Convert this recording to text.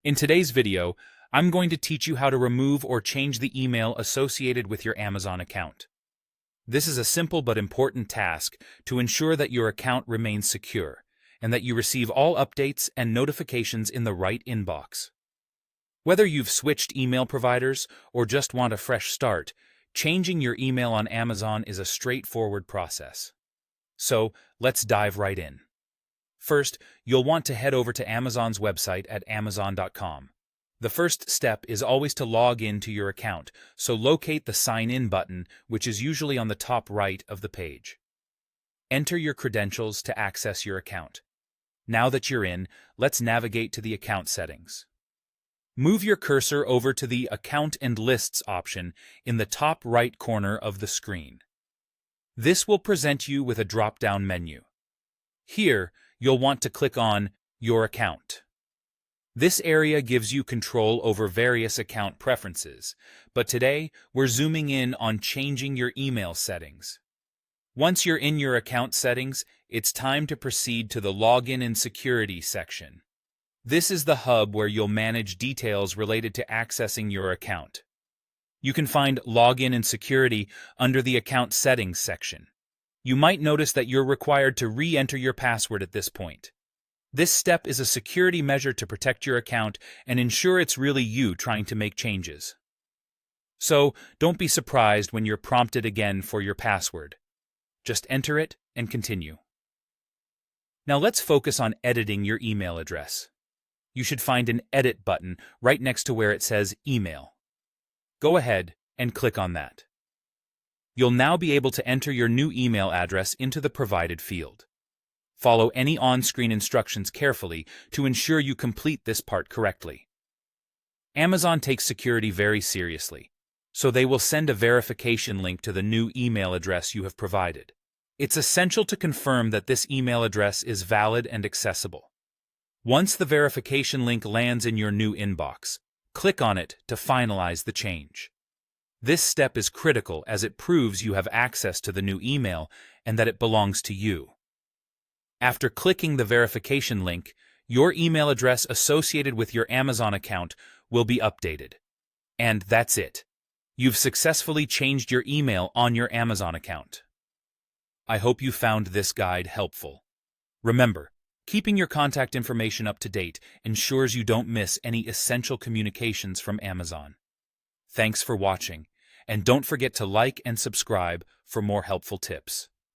In today's video, I'm going to teach you how to remove or change the email associated with your Amazon account. This is a simple but important task to ensure that your account remains secure and that you receive all updates and notifications in the right inbox. Whether you've switched email providers or just want a fresh start, changing your email on Amazon is a straightforward process. So, let's dive right in. First, you'll want to head over to Amazon's website at amazon.com. The first step is always to log in to your account, so locate the Sign In button, which is usually on the top right of the page. Enter your credentials to access your account. Now that you're in, let's navigate to the account settings. Move your cursor over to the Account and Lists option in the top right corner of the screen. This will present you with a drop-down menu. Here, you'll want to click on Your Account. This area gives you control over various account preferences, but today we're zooming in on changing your email settings. Once you're in your account settings, it's time to proceed to the Login and Security section. This is the hub where you'll manage details related to accessing your account. You can find Login and Security under the Account Settings section. You might notice that you're required to re-enter your password at this point. This step is a security measure to protect your account and ensure it's really you trying to make changes. So, don't be surprised when you're prompted again for your password. Just enter it and continue. Now let's focus on editing your email address. You should find an Edit button right next to where it says Email. Go ahead and click on that. You'll now be able to enter your new email address into the provided field. Follow any on-screen instructions carefully to ensure you complete this part correctly. Amazon takes security very seriously, so they will send a verification link to the new email address you have provided. It's essential to confirm that this email address is valid and accessible. Once the verification link lands in your new inbox, click on it to finalize the change. This step is critical as it proves you have access to the new email and that it belongs to you. After clicking the verification link, your email address associated with your Amazon account will be updated. And that's it. You've successfully changed your email on your Amazon account. I hope you found this guide helpful. Remember, keeping your contact information up to date ensures you don't miss any essential communications from Amazon. Thanks for watching, and don't forget to like and subscribe for more helpful tips.